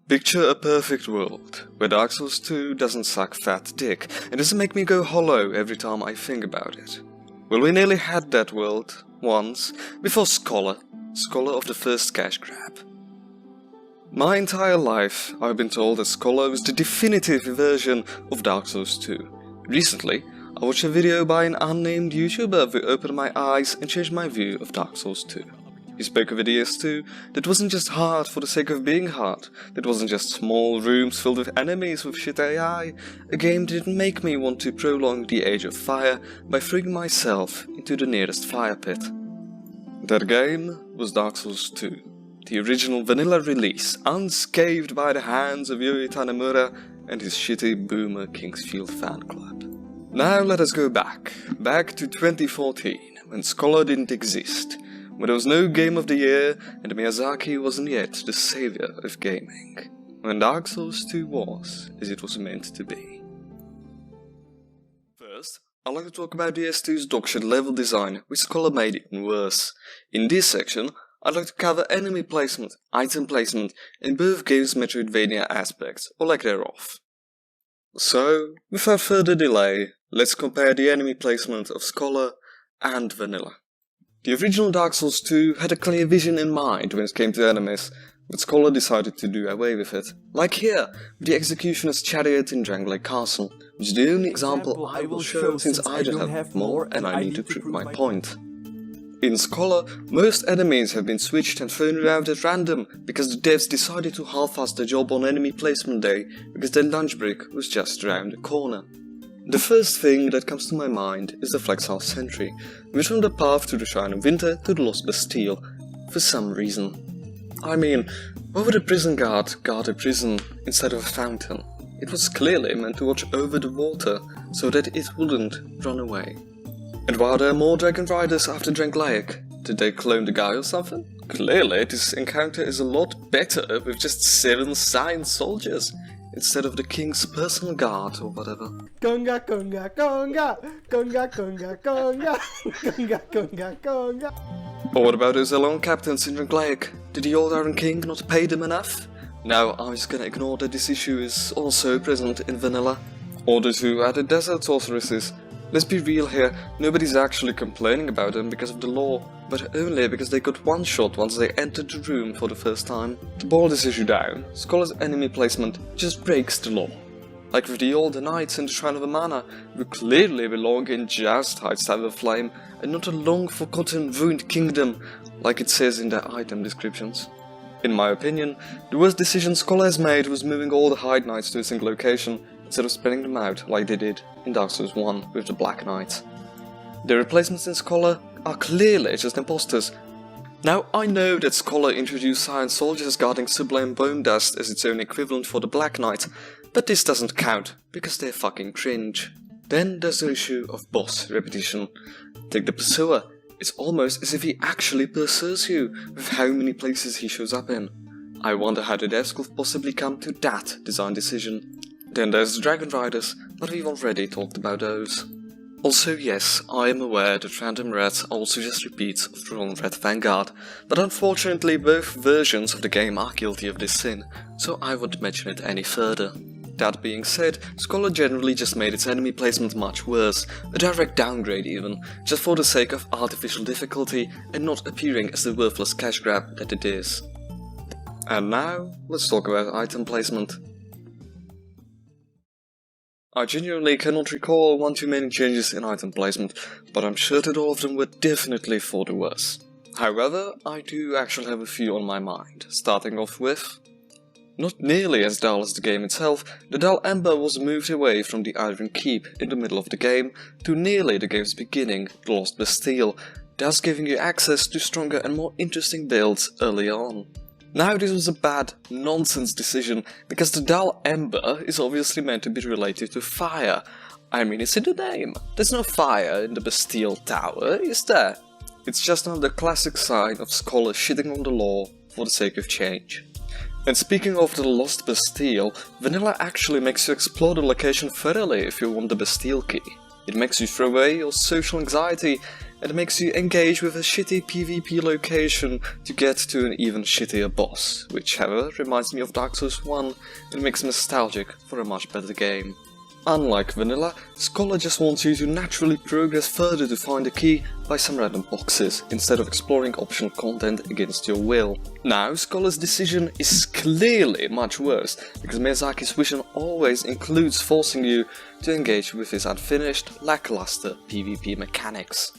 Picture a perfect world, where Dark Souls 2 doesn't suck fat dick, and doesn't make me go hollow every time I think about it. Well, we nearly had that world, once, before Scholar of the first cash grab. My entire life, I've been told that Scholar was the definitive version of Dark Souls 2. Recently, I watched a video by an unnamed YouTuber who opened my eyes and changed my view of Dark Souls 2. He spoke of a DS2 that wasn't just hard for the sake of being hard, that wasn't just small rooms filled with enemies with shit AI, a game that didn't make me want to prolong the Age of Fire by throwing myself into the nearest fire pit. That game was Dark Souls 2, the original vanilla release, unscathed by the hands of Yuri Tanemura and his shitty boomer Kingsfield fan club. Now let us go back to 2014, when Scholar didn't exist, when there was no Game of the Year and Miyazaki wasn't yet the savior of gaming, when Dark Souls 2 was as it was meant to be. First, I'd like to talk about DS2's dogshit level design, which Scholar made even worse. In this section, I'd like to cover enemy placement, item placement, and both games' Metroidvania aspects, or lack thereof. So, without further delay, let's compare the enemy placement of Scholar and Vanilla. The original Dark Souls 2 had a clear vision in mind when it came to enemies, but Scholar decided to do away with it. Like here, with the Executioner's Chariot in Drangleic Castle, which is the only example I will show since I don't have more and I need to prove my point. In Scholar, most enemies have been switched and thrown around at random, because the devs decided to half-ass the job on enemy placement day, because their lunch break was just around the corner. The first thing that comes to my mind is the Flexile Sentry, which from the path to the Shrine of Winter to the Lost Bastille, for some reason. I mean, why would a prison guard guard a prison instead of a fountain? It was clearly meant to watch over the water, so that it wouldn't run away. And while there are more Dragon Riders after Drangleic, did they clone the guy or something? Clearly this encounter is a lot better with just 7 science soldiers, instead of the king's personal guard or whatever. Conga, conga, conga, conga, conga, conga, conga, conga, conga. Or what about those alone captains in Drangleic? Did the old Iron King not pay them enough? Now I'm just gonna ignore that this issue is also present in Vanilla. Or the 2 added desert sorceresses. Let's be real here, nobody's actually complaining about them because of the lore, but only because they got one shot once they entered the room for the first time. To boil this issue down, Scholar's enemy placement just breaks the law. Like with the older knights in the Shrine of Amana, who clearly belong in just Heide Flame and not a long-forgotten ruined kingdom, like it says in their item descriptions. In my opinion, the worst decision Scholar has made was moving all the Heide Knights to a single location, instead of spreading them out like they did in Dark Souls 1 with the Black Knights. The replacements in Scholar are clearly just imposters. Now I know that Scholar introduced science soldiers guarding Sublime Bone Dust as its own equivalent for the Black Knight, but this doesn't count, because they're fucking cringe. Then there's the issue of boss repetition. Take the Pursuer, it's almost as if he actually pursues you, with how many places he shows up in. I wonder how the devs could possibly come to that design decision. Then there's the Dragon Riders, but we've already talked about those. Also yes, I am aware that Random Red also just repeats of the Ron Red Vanguard, but unfortunately both versions of the game are guilty of this sin, so I won't mention it any further. That being said, Scholar generally just made its enemy placement much worse, a direct downgrade even, just for the sake of artificial difficulty and not appearing as the worthless cash grab that it is. And now, let's talk about item placement. I genuinely cannot recall one too many changes in item placement, but I'm sure that all of them were definitely for the worse. However, I do actually have a few on my mind, starting off with... Not nearly as dull as the game itself, the dull Ember was moved away from the Iron Keep in the middle of the game to nearly the game's beginning, the Lost Bastille, thus giving you access to stronger and more interesting builds early on. Now this was a bad, nonsense decision, because the dull Ember is obviously meant to be related to fire. I mean, it's in the name. There's no fire in the Bastille Tower, is there? It's just another classic sign of Scholar shitting on the law for the sake of change. And speaking of the Lost Bastille, Vanilla actually makes you explore the location thoroughly if you want the Bastille key. It makes you throw away your social anxiety and makes you engage with a shitty PvP location to get to an even shittier boss, which however reminds me of Dark Souls 1 and makes me nostalgic for a much better game. Unlike vanilla, Scholar just wants you to naturally progress further to find a key by some random boxes, instead of exploring optional content against your will. Now, Scholar's decision is clearly much worse, because Miyazaki's vision always includes forcing you to engage with his unfinished, lackluster PvP mechanics.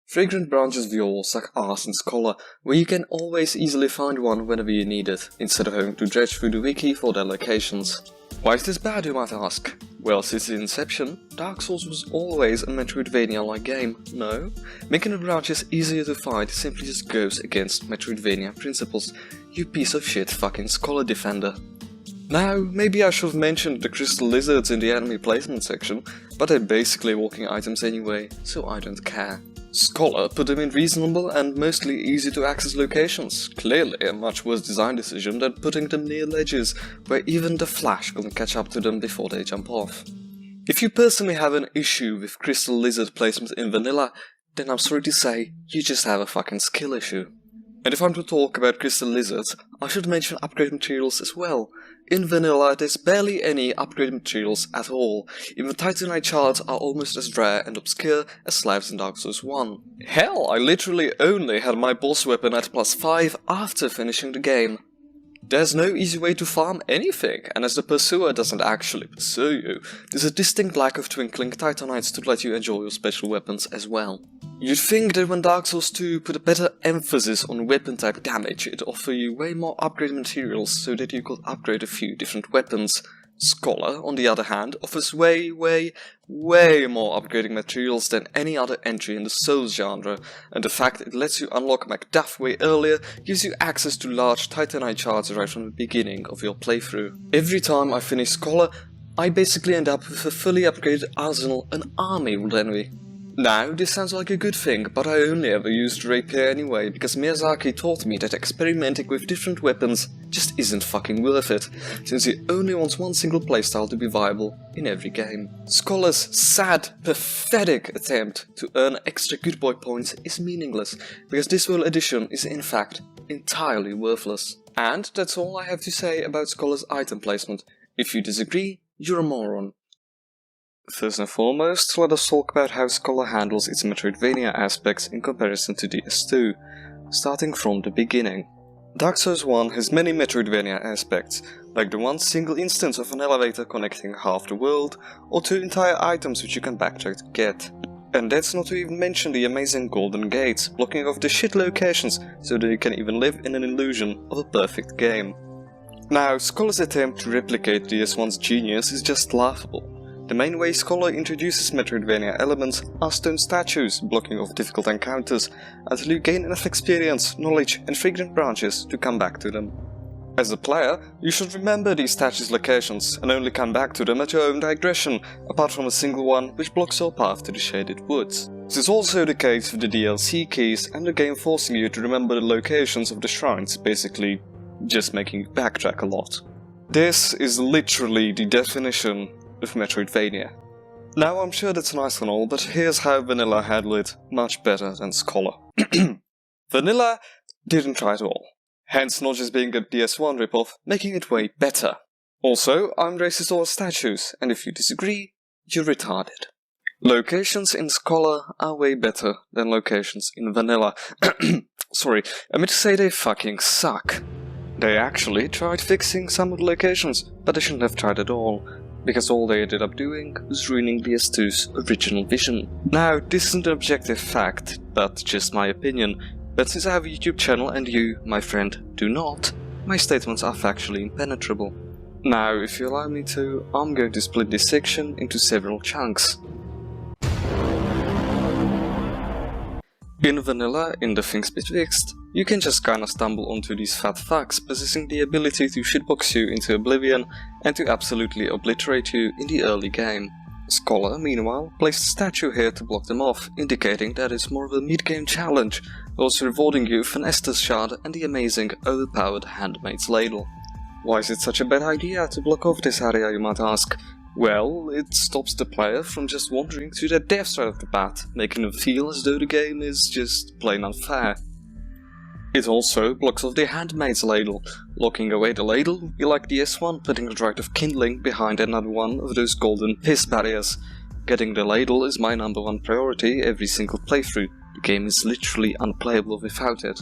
Fragrant branches of your suck ass in Scholar, where you can always easily find one whenever you need it, instead of having to dredge through the wiki for their locations. Why is this bad, you might ask? Well, since its inception, Dark Souls was always a Metroidvania-like game, no? Making the branches easier to find simply just goes against Metroidvania principles, you piece of shit fucking Scholar defender. Now, maybe I should have mentioned the crystal lizards in the enemy placement section, but they're basically walking items anyway, so I don't care. Scholar put them in reasonable and mostly easy to access locations, clearly a much worse design decision than putting them near ledges where even the Flash couldn't catch up to them before they jump off. If you personally have an issue with crystal lizard placement in vanilla, then I'm sorry to say, you just have a fucking skill issue. And if I'm to talk about crystal lizards, I should mention upgrade materials as well. In vanilla, there's barely any upgrade materials at all. Even Titanite shards are almost as rare and obscure as slabs in Dark Souls 1. Hell, I literally only had my boss weapon at +5 after finishing the game. There's no easy way to farm anything, and as the pursuer doesn't actually pursue you, there's a distinct lack of twinkling Titanites to let you enjoy your special weapons as well. You'd think that when Dark Souls 2 put a better emphasis on weapon type damage, it'd offer you way more upgrade materials so that you could upgrade a few different weapons. Scholar, on the other hand, offers way more upgrading materials than any other entry in the Souls genre, and the fact it lets you unlock Macduff way earlier gives you access to large Titanite shards right from the beginning of your playthrough. Every time I finish Scholar, I basically end up with a fully upgraded arsenal and army with envy. Now, this sounds like a good thing, but I only ever used rapier anyway, because Miyazaki taught me that experimenting with different weapons just isn't fucking worth it, since he only wants one single playstyle to be viable in every game. Scholar's sad, pathetic attempt to earn extra good boy points is meaningless, because this whole edition is in fact entirely worthless. And that's all I have to say about Scholar's item placement. If you disagree, you're a moron. First and foremost, let us talk about how Scholar handles its Metroidvania aspects in comparison to DS2, starting from the beginning. Dark Souls 1 has many Metroidvania aspects, like the one single instance of an elevator connecting half the world, or 2 entire items which you can backtrack to get. And that's not to even mention the amazing golden gates, blocking off the shit locations so that you can even live in an illusion of a perfect game. Now, Scholar's attempt to replicate DS1's genius is just laughable. The main way Scholar introduces Metroidvania elements are stone statues, blocking off difficult encounters, until you gain enough experience, knowledge and fragrant branches to come back to them. As a player, you should remember these statues' locations and only come back to them at your own digression, apart from a single one which blocks your path to the shaded woods. This is also the case with the DLC keys and the game forcing you to remember the locations of the shrines, basically just making you backtrack a lot. This is literally the definition of Metroidvania. Now I'm sure that's nice and all, but here's how Vanilla handled it much better than Scholar. Vanilla didn't try at all, hence not just being a DS1 ripoff, making it way better. Also, I'm racist towards statues, and if you disagree, you're retarded. Locations in Scholar are way better than locations in Vanilla. Sorry, I meant to say they fucking suck. They actually tried fixing some of the locations, but they shouldn't have tried at all, because all they ended up doing was ruining DS2's original vision. Now, this isn't an objective fact, but just my opinion, but since I have a YouTube channel and you, my friend, do not, my statements are factually impenetrable. Now, if you allow me to, I'm going to split this section into several chunks. In Vanilla, in the things Betwixt, you can just kinda stumble onto these fat fucks possessing the ability to shitbox you into oblivion and to absolutely obliterate you in the early game. Scholar, meanwhile, placed a statue here to block them off, indicating that it's more of a mid-game challenge, also rewarding you for an Estus shard and the amazing, overpowered Handmaid's Ladle. Why is it such a bad idea to block off this area, you might ask? Well, it stops the player from just wandering to their death right off the bat, making them feel as though the game is just plain unfair. It also blocks off the handmaid's ladle. Locking away the ladle would be like DS1 putting a rite of kindling behind another one of those golden piss barriers. Getting the ladle is my #1 priority every single playthrough. The game is literally unplayable without it.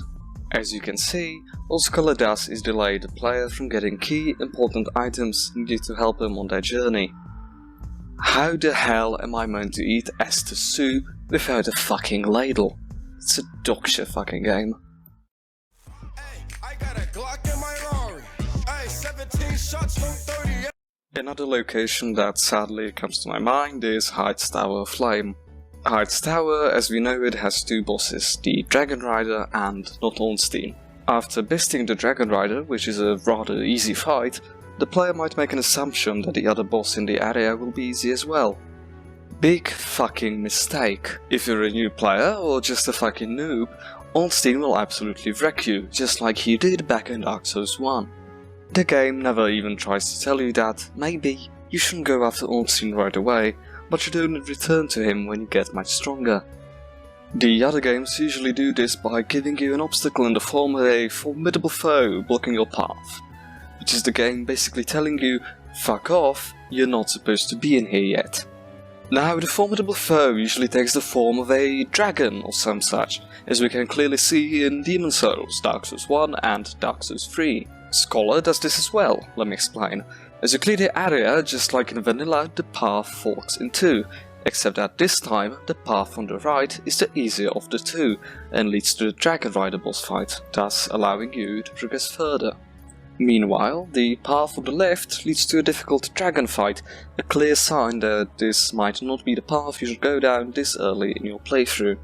As you can see, all Scholar does is delay the player from getting key important items needed to help them on their journey. How the hell am I meant to eat Esther soup without a fucking ladle? It's a dogshit fucking game. Another location that sadly comes to my mind is Heide's Tower of Flame. Heide's Tower, as we know it, has two bosses, the Dragon Rider and Not Ornstein. After besting the Dragon Rider, which is a rather easy fight, the player might make an assumption that the other boss in the area will be easy as well. Big fucking mistake. If you're a new player or just a fucking noob, Ornstein will absolutely wreck you, just like he did back in Dark Souls 1. The game never even tries to tell you that, maybe, you shouldn't go after Ornstein right away, but should only return to him when you get much stronger. The other games usually do this by giving you an obstacle in the form of a formidable foe blocking your path, which is the game basically telling you, fuck off, you're not supposed to be in here yet. Now, the formidable foe usually takes the form of a dragon or some such, as we can clearly see in Demon Souls, Dark Souls 1 and Dark Souls 3. Scholar does this as well, let me explain. As you clear the area, just like in vanilla, the path forks in two, except that this time the path on the right is the easier of the two and leads to the Dragon Rider boss fight, thus allowing you to progress further. Meanwhile, the path on the left leads to a difficult dragon fight, a clear sign that this might not be the path you should go down this early in your playthrough.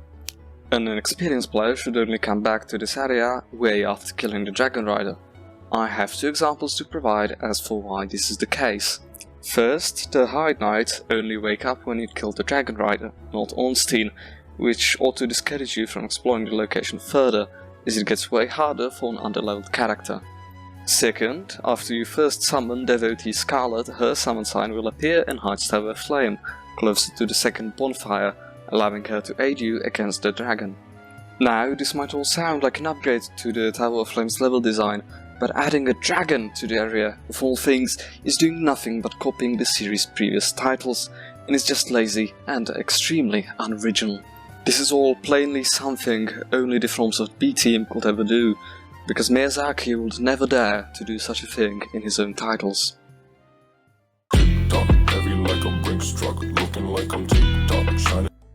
An inexperienced player should only come back to this area way after killing the Dragon Rider. I have two examples to provide as for why this is the case. First, the Heide Knight only wake up when you kill the Dragon Rider, not Ornstein, which ought to discourage you from exploring the location further, as it gets way harder for an underleveled character. Second, after you first summon Devotee Scarlet, her summon sign will appear in Heide's Tower of Flame, closer to the second bonfire, allowing her to aid you against the dragon. Now, this might all sound like an upgrade to the Tower of Flame's level design, but adding a dragon to the area, of all things, is doing nothing but copying the series' previous titles, and is just lazy and extremely unoriginal. This is all plainly something only the Fromsoftware B team could ever do, because Miyazaki would never dare to do such a thing in his own titles.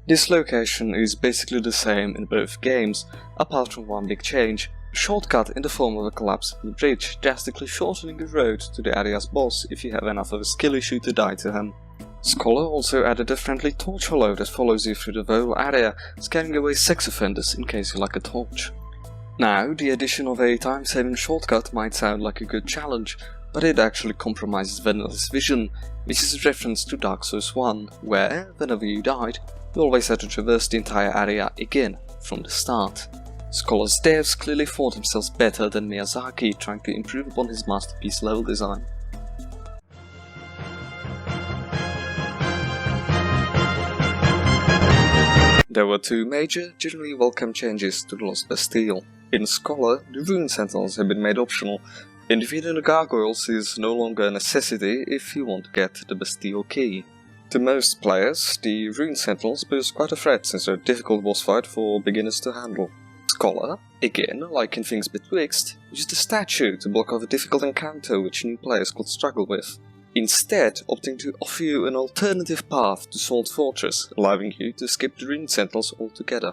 This location is basically the same in both games, apart from one big change. A shortcut in the form of a collapsible bridge, drastically shortening the road to the area's boss if you have enough of a skill issue to die to him. Scholar also added a friendly torch hollow that follows you through the whole area, scaring away sex offenders in case you like a torch. Now, the addition of a time-saving shortcut might sound like a good challenge, but it actually compromises Vanilla's vision, which is a reference to Dark Souls 1, where, whenever you died, you always had to traverse the entire area again, from the start. Scholar's devs clearly thought themselves better than Miyazaki trying to improve upon his masterpiece level design. There were two major, generally welcome changes to the Lost Bastille. In Scholar, the rune sentinels have been made optional, and defeating the gargoyles is no longer a necessity if you want to get the Bastille key. To most players, the rune sentinels pose quite a threat since they're a difficult boss fight for beginners to handle. Scholar, again, like in things Betwixt, used a statue to block off a difficult encounter which new players could struggle with, instead opting to offer you an alternative path to Salt Fortress, allowing you to skip the rune sentinels altogether.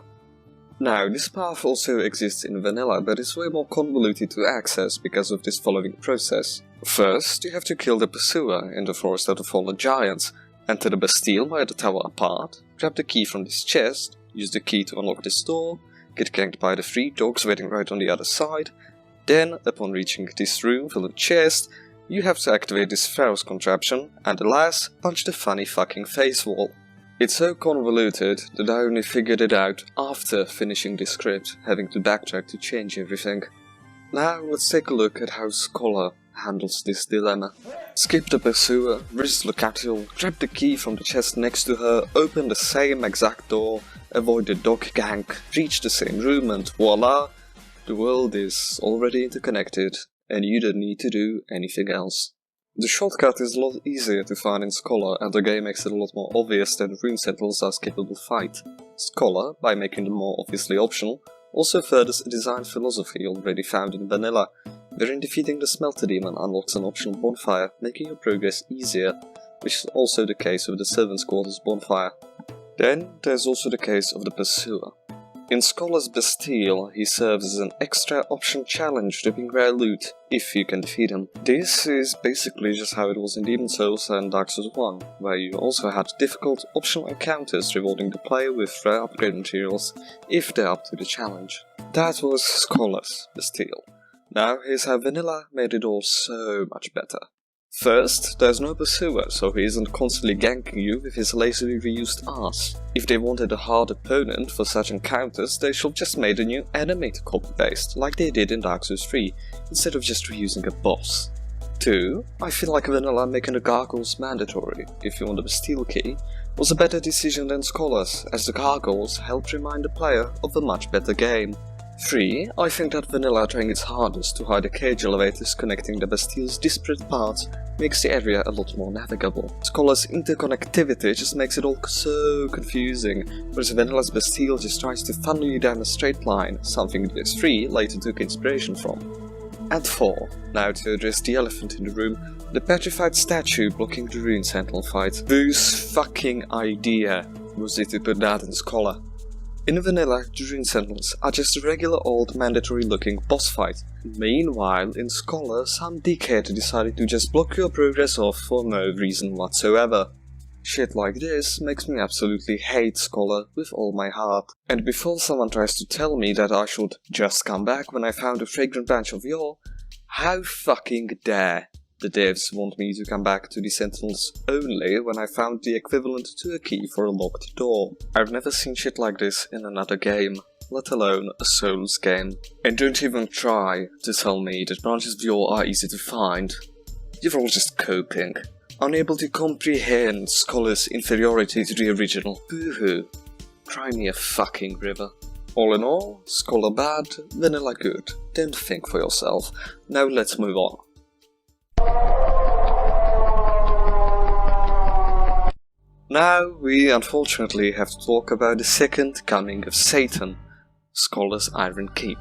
Now, this path also exists in vanilla, but is way more convoluted to access because of this following process. First, you have to kill the pursuer in the Forest of the Fallen Giants, enter the Bastille via the tower apart, grab the key from this chest, use the key to unlock this door, get ganked by the 3 dogs waiting right on the other side, then, upon reaching this room filled with chest, you have to activate this Pharaoh's contraption, and alas, punch the funny fucking face wall. It's so convoluted that I only figured it out after finishing this script, having to backtrack to change everything. Now let's take a look at how Scholar handles this dilemma. Skip the pursuer, risk the cattle, grab the key from the chest next to her, open the same exact door, avoid the dog gank, reach the same room, and voila! The world is already interconnected, and you don't need to do anything else. The shortcut is a lot easier to find in Scholar, and the game makes it a lot more obvious that rune sentinels are skippable fight. Scholar, by making them more obviously optional, also furthers a design philosophy already found in vanilla, wherein defeating the smelter demon unlocks an optional bonfire, making your progress easier, which is also the case with the Servants' Quarters bonfire. Then there's also the case of the Pursuer. In Scholar's Bastille, he serves as an extra option challenge to bring rare loot, if you can defeat him. This is basically just how it was in Demon's Souls and Dark Souls 1, where you also had difficult optional encounters rewarding the player with rare upgrade materials, if they're up to the challenge. That was Scholar's Bastille. Now here's how vanilla made it all so much better. First, there's no pursuer, so he isn't constantly ganking you with his lazily reused ass. If they wanted a hard opponent for such encounters, they should just made a new enemy to copy-paste, like they did in Dark Souls 3, instead of just reusing a boss. 2. I feel like vanilla making the gargoyles mandatory, if you want the Bastille key, was a better decision than Scholar's, as the gargoyles help remind the player of a much better game. 3. I think that vanilla trying its hardest to hide the cage elevators connecting the Bastille's disparate parts makes the area a lot more navigable. Scholar's interconnectivity just makes it all so confusing, whereas vanilla's Bastille just tries to funnel you down a straight line, something DS2 later took inspiration from. And 4. Now to address the elephant in the room, the petrified statue blocking the rune sentinel fight. Whose fucking idea was it to put that in Scholar? In vanilla, the rune sentinels are just a regular old mandatory looking boss fight. Meanwhile, in Scholar, some dickhead decided to just block your progress off for no reason whatsoever. Shit like this makes me absolutely hate Scholar with all my heart. And before someone tries to tell me that I should just come back when I found a fragrant branch of yore, how fucking dare the devs want me to come back to the Sentinels only when I found the equivalent to a key for a locked door. I've never seen shit like this in another game, let alone a Souls game. And don't even try to tell me that branches of yore are easy to find. You're all just coping, unable to comprehend Scholar's inferiority to the original. Boo-hoo. Cry me a fucking river. All in all, Scholar bad, vanilla good. Don't think for yourself. Now let's move on. Now we unfortunately have to talk about the second coming of Satan, Scholar's Iron Keep.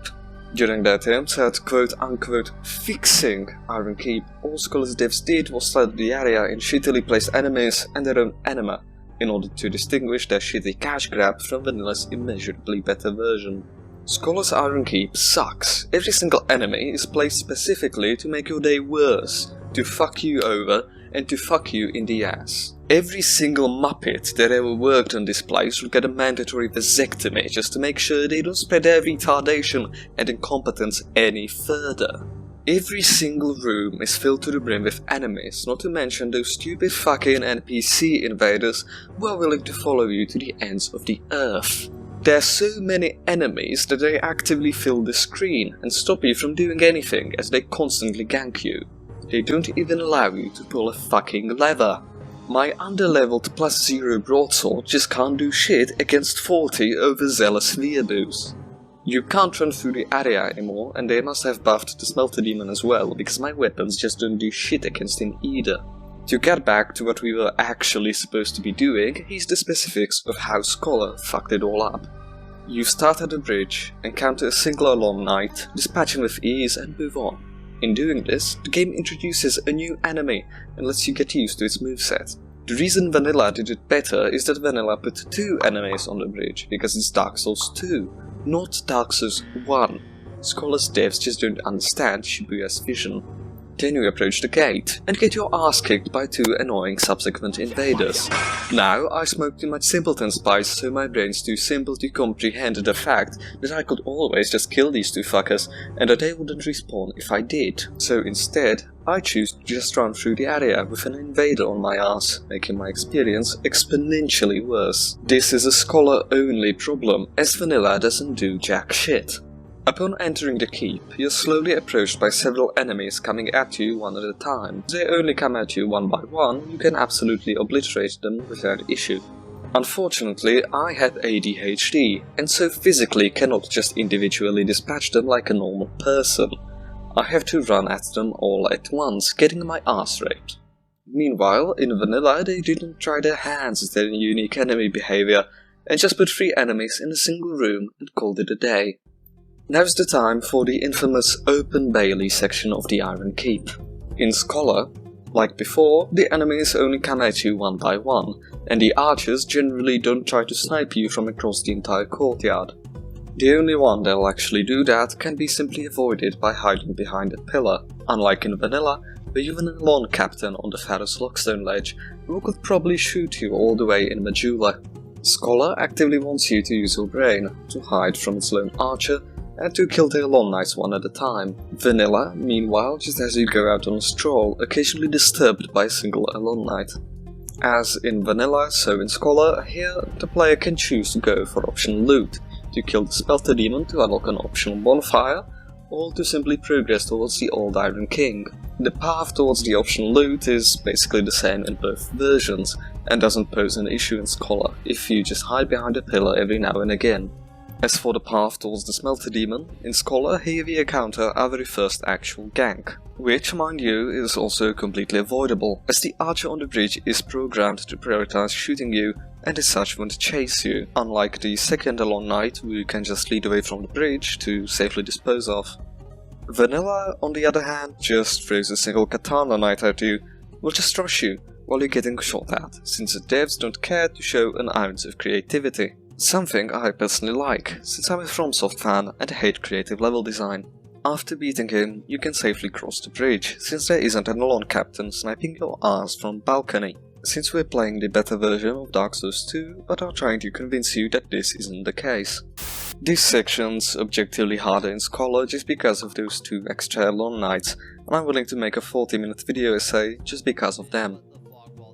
During their attempts at quote-unquote fixing Iron Keep, all Scholar's devs did was flood the area in shittily placed enemies and their own anima, in order to distinguish their shitty cash grab from Vanilla's immeasurably better version. Scholar's Iron Keep sucks. Every single enemy is placed specifically to make your day worse, to fuck you over, and to fuck you in the ass. Every single muppet that ever worked on this place will get a mandatory vasectomy just to make sure they don't spread their retardation and incompetence any further. Every single room is filled to the brim with enemies, not to mention those stupid fucking NPC invaders who are willing to follow you to the ends of the earth. There are so many enemies that they actively fill the screen and stop you from doing anything as they constantly gank you. They don't even allow you to pull a fucking lever. My underleveled +0 broadsword just can't do shit against 40 overzealous weirdos. You can't run through the area anymore, and they must have buffed the Smelter Demon as well, because my weapons just don't do shit against him either. To get back to what we were actually supposed to be doing, here's the specifics of how Scholar fucked it all up. You start at the bridge, encounter a single long knight, dispatch him with ease and move on. In doing this, the game introduces a new enemy and lets you get used to its moveset. The reason Vanilla did it better is that Vanilla put 2 enemies on the bridge, because it's Dark Souls 2, not Dark Souls 1. Scholar's devs just don't understand Shibuya's vision. Then you approach the gate, and get your ass kicked by 2 annoying subsequent invaders. Now, I smoke too much simpleton spice, so my brain's too simple to comprehend the fact that I could always just kill these 2 fuckers, and that they wouldn't respawn if I did. So instead, I choose to just run through the area with an invader on my ass, making my experience exponentially worse. This is a Scholar-only problem, as Vanilla doesn't do jack shit. Upon entering the keep, you're slowly approached by several enemies coming at you one at a time. If they only come at you one by one, you can absolutely obliterate them without issue. Unfortunately, I have ADHD, and so physically cannot just individually dispatch them like a normal person. I have to run at them all at once, getting my ass raped. Meanwhile, in vanilla they didn't try their hands at their unique enemy behavior, and just put 3 enemies in a single room and called it a day. Now's the time for the infamous Open Bailey section of the Iron Keep. In Scholar, like before, the enemies only come at you one by one, and the archers generally don't try to snipe you from across the entire courtyard. The only one that'll actually do that can be simply avoided by hiding behind a pillar, unlike in vanilla, where you've an lawn captain on the Pharaoh's Lockstone ledge who could probably shoot you all the way in Medulla. Scholar actively wants you to use your brain, to hide from its lone archer, and to kill their lawn knights one at a time. Vanilla, meanwhile, just has you go out on a stroll, occasionally disturbed by a single lawn knight. As in vanilla, so in Scholar, here the player can choose to go for optional loot, to kill the Spelter Demon to unlock an optional bonfire, or to simply progress towards the Old Iron King. The path towards the optional loot is basically the same in both versions, and doesn't pose an issue in Scholar if you just hide behind a pillar every now and again. As for the path towards the Smelter Demon, in Scholar here we encounter our very first actual gank, which, mind you, is also completely avoidable, as the archer on the bridge is programmed to prioritize shooting you and as such won't chase you, unlike the second Alone Knight who you can just lead away from the bridge to safely dispose of. Vanilla, on the other hand, just throws a single katana knight at you, will just rush you while you're getting shot at, since the devs don't care to show an ounce of creativity. Something I personally like, since I'm a Fromsoft fan and hate creative level design. After beating him, you can safely cross the bridge, since there isn't an lawn captain sniping your ass from balcony. Since we're playing the beta version of Dark Souls 2, but are trying to convince you that this isn't the case. This section's objectively harder in Scholar just because of those 2 extra lawn knights, and I'm willing to make a 40-minute video essay just because of them.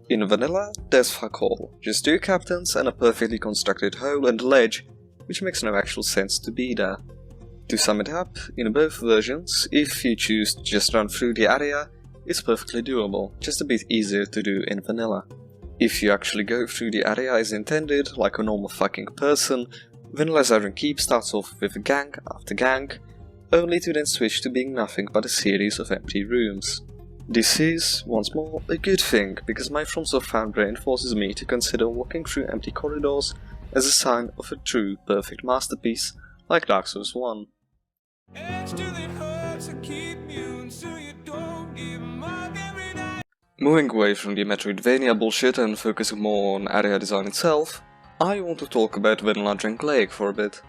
In vanilla, there's fuck all, just 2 captains and a perfectly constructed hole and ledge, which makes no actual sense to be there. To sum it up, in both versions, if you choose to just run through the area, it's perfectly doable, just a bit easier to do in vanilla. If you actually go through the area as intended, like a normal fucking person, Vanilla's Iron Keep starts off with gank after gank, only to then switch to being nothing but a series of empty rooms. This is, once more, a good thing, because my FromSoft fan brain forces me to consider walking through empty corridors as a sign of a true, perfect masterpiece, like Dark Souls 1. Moving away from the Metroidvania bullshit and focusing more on area design itself, I want to talk about vanilla Drangleic for a bit.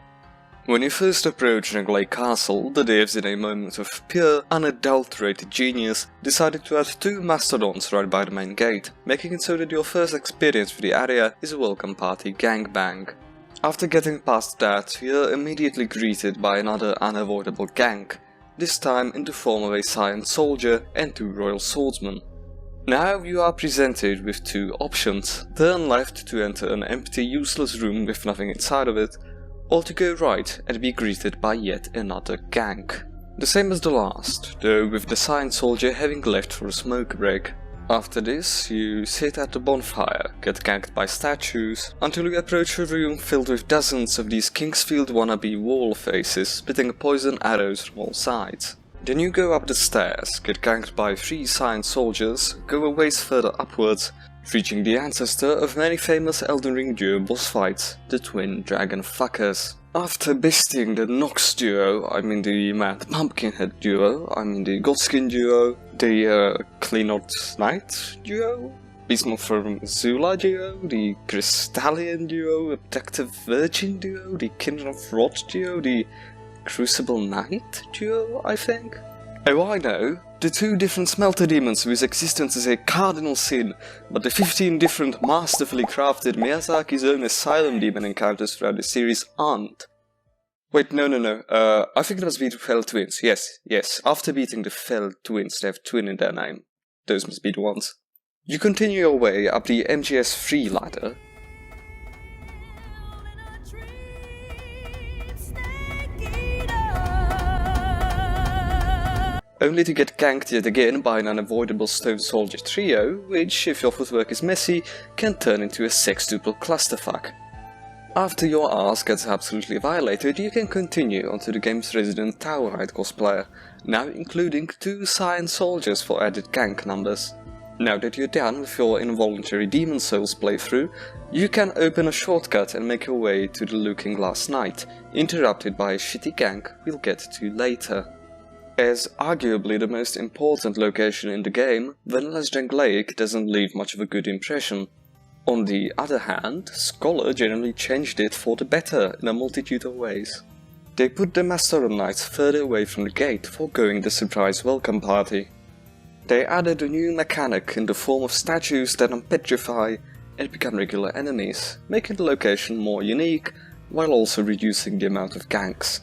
When you first approach Drangleic Castle, the devs, in a moment of pure, unadulterated genius, decided to add 2 mastodons right by the main gate, making it so that your first experience with the area is a welcome party gangbang. After getting past that, you're immediately greeted by another unavoidable gank, this time in the form of a Science Soldier and 2 Royal Swordsmen. Now you are presented with 2 options: turn left to enter an empty, useless room with nothing inside of it, or to go right and be greeted by yet another gank. The same as the last, though with the Science Soldier having left for a smoke break. After this, you sit at the bonfire, get ganked by statues, until you approach a room filled with dozens of these Kingsfield wannabe wall faces spitting poison arrows from all sides. Then you go up the stairs, get ganked by 3 Science Soldiers, go a ways further upwards, reaching the ancestor of many famous Elden Ring duo boss fights, the Twin Dragon Fuckers. After besting the Nox duo, I mean the Mad Pumpkinhead duo, I mean the Godskin duo, the Kleinort Knight duo, Beastmorpher Zula duo, the Crystallian duo, Abductive Virgin duo, the Kindred of Rot duo, the Crucible Knight duo, I think? Oh, I know. The 2 different Smelter Demons whose existence is a cardinal sin, but the 15 different masterfully crafted Miyazaki's own Asylum Demon encounters throughout the series aren't. Wait, no. I think it must be the Fell Twins. Yes. After beating the Fell Twins, they have twin in their name. Those must be the ones. You continue your way up the MGS3 ladder. only to get ganked yet again by an unavoidable stone soldier trio, which, if your footwork is messy, can turn into a sextuple clusterfuck. After your ass gets absolutely violated, you can continue onto the game's resident Towerite cosplayer, now including 2 Science Soldiers for added gank numbers. Now that you're done with your involuntary Demon Souls playthrough, you can open a shortcut and make your way to the Looking Glass Knight, interrupted by a shitty gank we'll get to later. As arguably the most important location in the game, Vanilla's Drangleic doesn't leave much of a good impression. On the other hand, Scholar generally changed it for the better in a multitude of ways. They put the Mastorum Knights further away from the gate, foregoing the surprise welcome party. They added a new mechanic in the form of statues that unpetrify and become regular enemies, making the location more unique, while also reducing the amount of ganks.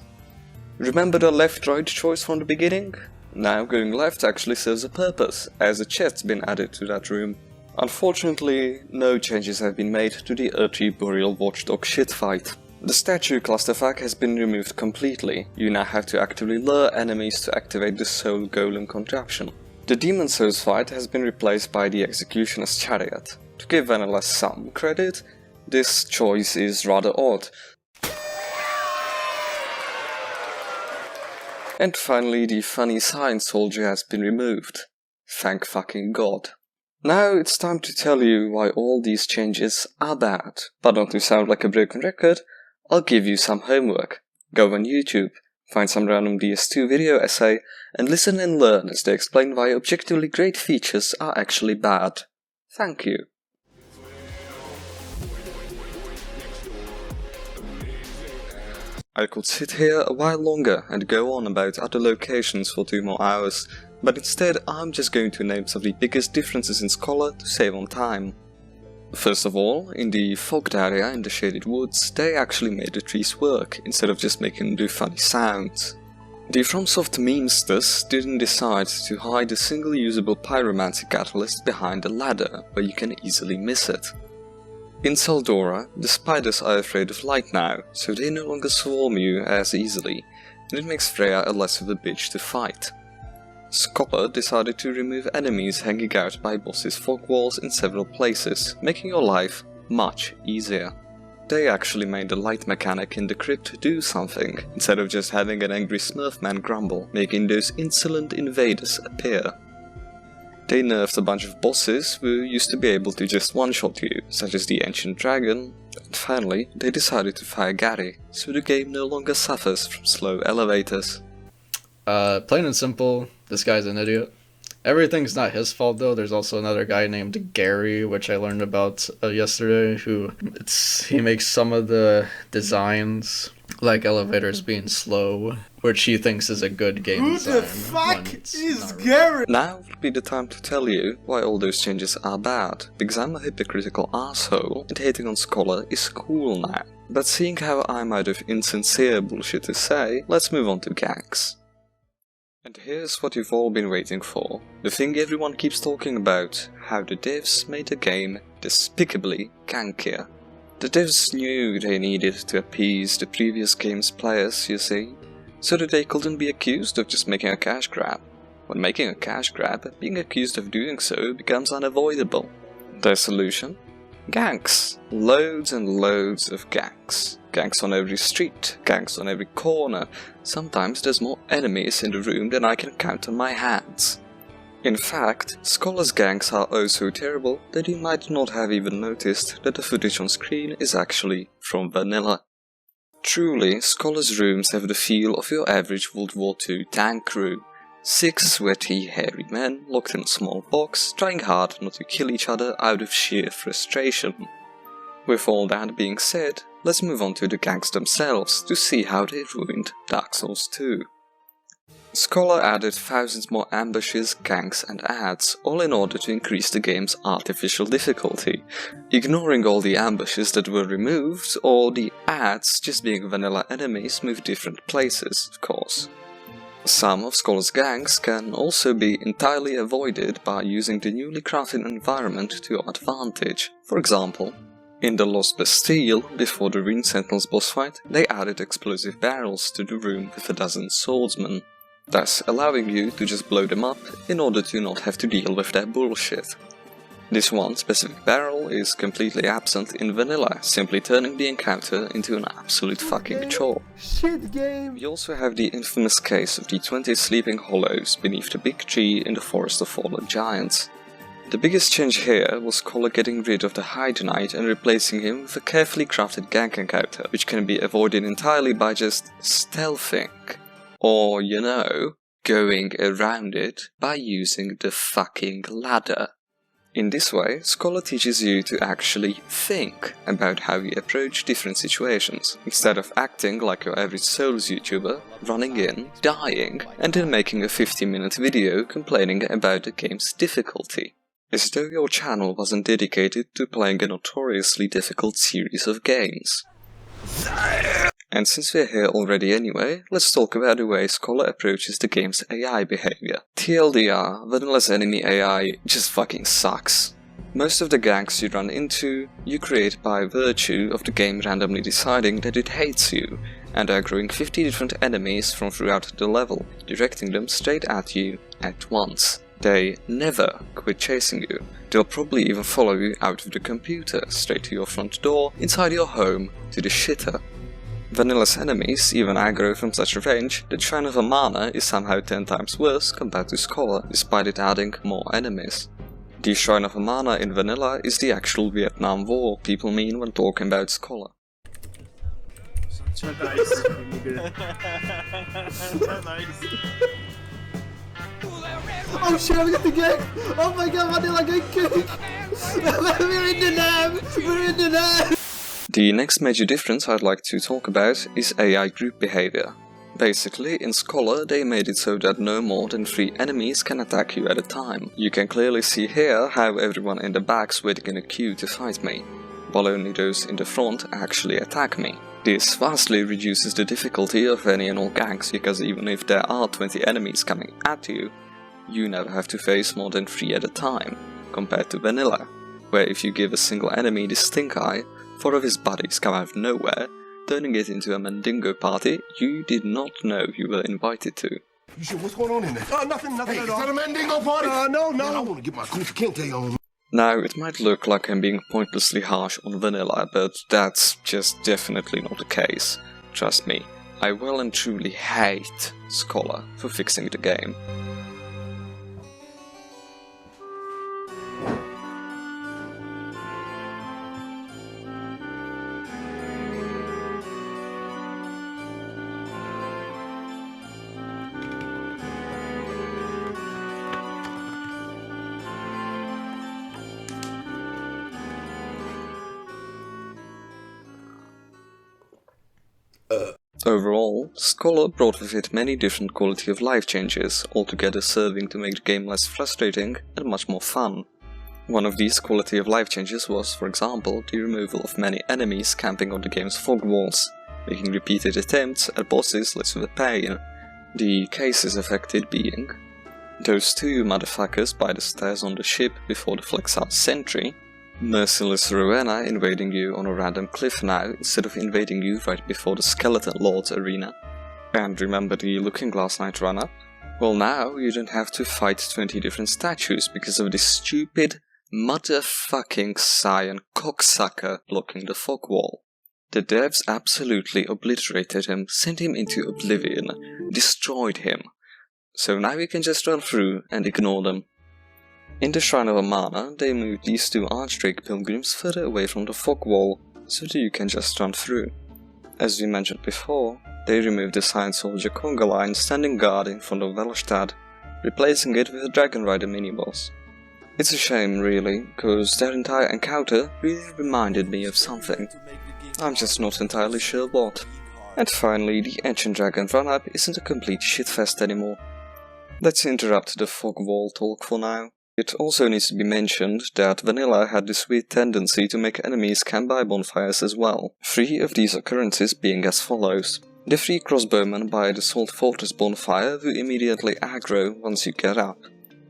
Remember the left-right choice from the beginning? Now going left actually serves a purpose, as a chest's been added to that room. Unfortunately, no changes have been made to the earthy burial watchdog shitfight. The statue clusterfuck has been removed completely. You now have to actively lure enemies to activate the soul golem contraption. The Demon Souls fight has been replaced by the Executioner's Chariot. To give Vanilla some credit, this choice is rather odd. And finally, the funny Science Soldier has been removed. Thank fucking God. Now it's time to tell you why all these changes are bad. But not to sound like a broken record, I'll give you some homework. Go on YouTube, find some random DS2 video essay, and listen and learn as they explain why objectively great features are actually bad. Thank you. I could sit here a while longer and go on about other locations for 2 more hours, but instead I'm just going to name some of the biggest differences in Scholar to save on time. First of all, in the fogged area in the shaded woods, they actually made the trees work, instead of just making them do funny sounds. The Fromsoft memesters didn't decide to hide a single usable pyromancy catalyst behind a ladder, where you can easily miss it. In Saldora, the spiders are afraid of light now, so they no longer swarm you as easily, and it makes Freya a less of a bitch to fight. Scholar decided to remove enemies hanging out by bosses' fog walls in several places, making your life much easier. They actually made the light mechanic in the crypt do something, instead of just having an angry Smurfman grumble, making those insolent invaders appear. They nerfed a bunch of bosses who used to be able to just one-shot you, such as the Ancient Dragon, and finally they decided to fire Gary, so the game no longer suffers from slow elevators. Plain and simple, this guy's an idiot. Everything's not his fault though. There's also another guy named Gary, which I learned about yesterday, he makes some of the designs, like elevators being slow, which he thinks is a good game design. Who the fuck is Gary? Now would be the time to tell you why all those changes are bad, because I'm a hypocritical asshole and hating on Scholar is cool now. But seeing how I'm out of insincere bullshit to say, let's move on to Ganks. And here's what you've all been waiting for, the thing everyone keeps talking about, how the devs made the game despicably gankier. The devs knew they needed to appease the previous game's players, you see, so that they couldn't be accused of just making a cash grab. When making a cash grab, being accused of doing so becomes unavoidable. Their solution? Ganks. Loads and loads of ganks. Ganks on every street, ganks on every corner. Sometimes there's more enemies in the room than I can count on my hands. In fact, Scholar's ganks are oh so terrible that you might not have even noticed that the footage on screen is actually from Vanilla. Truly, Scholar's rooms have the feel of your average World War II tank crew. 6 sweaty, hairy men locked in a small box, trying hard not to kill each other out of sheer frustration. With all that being said, let's move on to the ganks themselves to see how they ruined Dark Souls 2. Scholar added thousands more ambushes, ganks and adds, all in order to increase the game's artificial difficulty, ignoring all the ambushes that were removed, or the adds just being vanilla enemies move different places, of course. Some of Scholar's ganks can also be entirely avoided by using the newly crafted environment to your advantage. For example, in the Lost Bastille, before the Rune Sentinel's boss fight, they added explosive barrels to the room with a dozen swordsmen. thus allowing you to just blow them up in order to not have to deal with their bullshit. This one specific barrel is completely absent in vanilla, simply turning the encounter into an absolute fucking chore. Shit game! We also have the infamous case of the 20 sleeping hollows beneath the big tree in the Forest of Fallen Giants. The biggest change here was Scholar getting rid of the Heide Knight and replacing him with a carefully crafted gank encounter, which can be avoided entirely by just stealthing. Or, you know, going around it by using the fucking ladder. In this way, Scholar teaches you to actually think about how you approach different situations, instead of acting like your average Souls YouTuber, running in, dying, and then making a 50-minute video complaining about the game's difficulty. As though your channel wasn't dedicated to playing a notoriously difficult series of games. And since we're here already anyway, let's talk about the way Scholar approaches the game's AI behavior. TLDR, Vanilla's enemy AI just fucking sucks. Most of the ganks you run into, you create by virtue of the game randomly deciding that it hates you, and aggroing 50 different enemies from throughout the level, directing them straight at you at once. They never quit chasing you. They'll probably even follow you out of the computer, straight to your front door, inside your home, to the shitter. Vanilla's enemies even aggro from such a range that Shrine of Mana is somehow 10 times worse compared to Scholar, despite it adding more enemies. The Shrine of Mana in Vanilla is the actual Vietnam War people mean when talking about Scholar. Oh shit, we got the gang! Oh my god, Vanilla gang cake! We're in the lab! We're in the lab! The next major difference I'd like to talk about is AI group behavior. Basically, in Scholar they made it so that no more than 3 enemies can attack you at a time. You can clearly see here how everyone in the back's waiting in a queue to fight me, while only those in the front actually attack me. This vastly reduces the difficulty of any and all ganks, because even if there are 20 enemies coming at you, you never have to face more than 3 at a time, compared to Vanilla, where if you give a single enemy the stink eye, 4 of his buddies come out of nowhere, turning it into a Mandingo party you did not know you were invited to. You sure what's going on in there? Nothing hey, at all. Is that a Mandingo party? No. Man, I want to get my Kunta Kinte on. Now, it might look like I'm being pointlessly harsh on Vanilla, but that's just definitely not the case. Trust me, I well and truly hate Scholar for fixing the game. Overall, Scholar brought with it many different quality of life changes, altogether serving to make the game less frustrating and much more fun. One of these quality of life changes was, for example, the removal of many enemies camping on the game's fog walls, making repeated attempts at bosses less of a pain. The cases affected being those 2 motherfuckers by the stairs on the ship before the Flexar sentry, Merciless Rowena invading you on a random cliff now instead of invading you right before the Skeleton Lord's arena. And remember the Looking Glass Knight run-up? Well, now you don't have to fight 20 different statues because of this stupid motherfucking Cyan cocksucker blocking the fog wall. The devs absolutely obliterated him, sent him into oblivion, destroyed him. So now you can just run through and ignore them. In the Shrine of Mana, they moved these 2 Archdrake pilgrims further away from the fog wall, so that you can just run through. As we mentioned before, they removed the Science Soldier conga line standing guard in front of Velostad, replacing it with a Dragon Rider mini-boss. It's a shame really, cause their entire encounter really reminded me of something. I'm just not entirely sure what. And finally, the Ancient Dragon run-up isn't a complete shitfest anymore. Let's interrupt the fog wall talk for now. It also needs to be mentioned that Vanilla had this weird tendency to make enemies camp by bonfires as well, 3 of these occurrences being as follows. The 3 crossbowmen by the Salt Fortress bonfire who immediately aggro once you get up.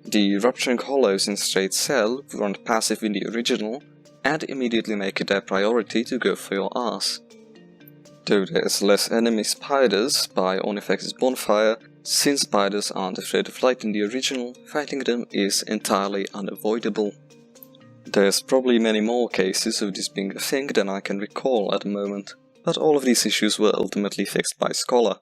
The Rupturing Hollows in Straight Cell who aren't passive in the original, and immediately make it their priority to go for your ass. Though there's less enemy spiders by Onifex's bonfire, Since spiders aren't afraid of light in the original, fighting them is entirely unavoidable. There's probably many more cases of this being a thing than I can recall at the moment, but all of these issues were ultimately fixed by Scholar.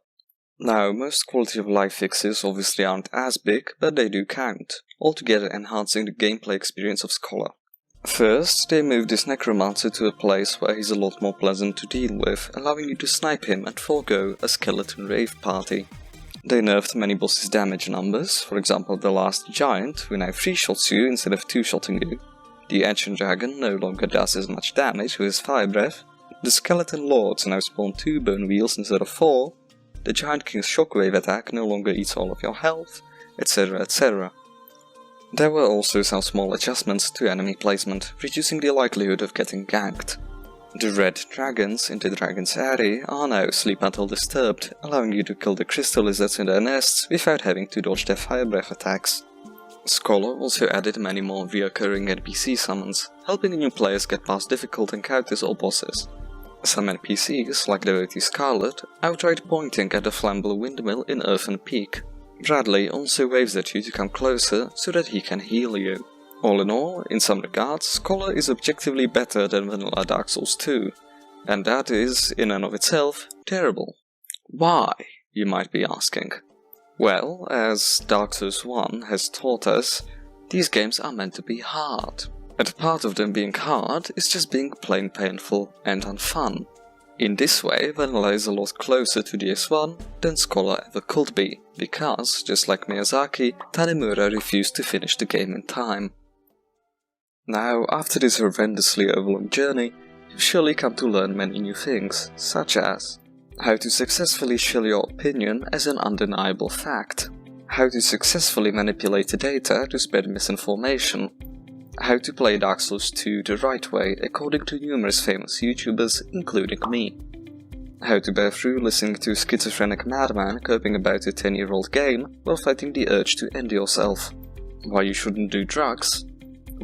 Now, most quality of life fixes obviously aren't as big, but they do count, altogether enhancing the gameplay experience of Scholar. First, they moved this necromancer to a place where he's a lot more pleasant to deal with, allowing you to snipe him and forego a skeleton rave party. They nerfed many bosses' damage numbers, for example the last giant, who now 3-shots you instead of 2-shotting you. The ancient dragon no longer does as much damage with his fire breath. The skeleton lords now spawn 2 bone wheels instead of 4. The Giant King's shockwave attack no longer eats all of your health, etc, etc. There were also some small adjustments to enemy placement, reducing the likelihood of getting ganked. The red dragons in the Dragon's Area are now sleep until disturbed, allowing you to kill the crystal lizards in their nests without having to dodge their fire breath attacks. Scholar also added many more reoccurring NPC summons, helping new players get past difficult encounters or bosses. Some NPCs, like Devotee Scarlet, outright pointing at the flammable windmill in Earthen Peak. Bradley also waves at you to come closer so that he can heal you. All in all, in some regards, Scholar is objectively better than vanilla Dark Souls 2, and that is, in and of itself, terrible. Why, you might be asking? Well, as Dark Souls 1 has taught us, these games are meant to be hard. And part of them being hard is just being plain painful and unfun. In this way, vanilla is a lot closer to DS1 than Scholar ever could be, because, just like Miyazaki, Tanemura refused to finish the game in time. Now, after this horrendously overlong journey, you've surely come to learn many new things, such as how to successfully shill your opinion as an undeniable fact, how to successfully manipulate the data to spread misinformation, how to play Dark Souls 2 the right way according to numerous famous YouTubers, including me, how to bear through listening to a schizophrenic madman coping about a 10-year-old game while fighting the urge to end yourself, why you shouldn't do drugs,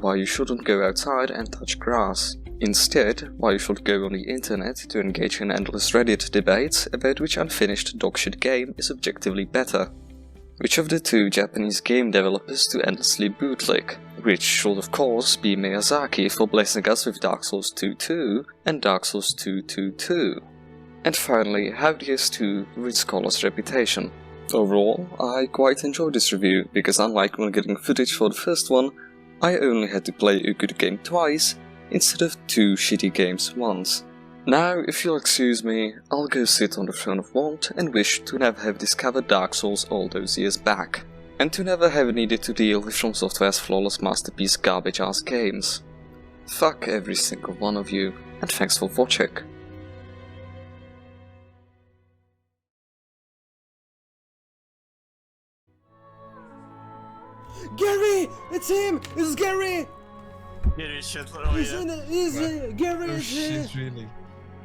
why you shouldn't go outside and touch grass, instead why you should go on the internet to engage in endless Reddit debates about which unfinished dogshit game is objectively better, which of the 2 Japanese game developers to endlessly bootleg, which should of course be Miyazaki for blessing us with Dark Souls 2-2 and Dark Souls 2-2-2. And finally, how DS2 reached Scholar's reputation. Overall, I quite enjoyed this review, because unlike when getting footage for the first one, I only had to play a good game twice, instead of 2 shitty games once. Now, if you'll excuse me, I'll go sit on the throne of want and wish to never have discovered Dark Souls all those years back, and to never have needed to deal with Fromsoftware's flawless masterpiece garbage-ass games. Fuck every single one of you, and thanks for watching. Gary! It's him! It's Gary! Gary shit, oh He's yeah. in it! He's Gary Oh is here! shit, really?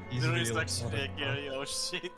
He's There is real. actually a Gary, oh shit.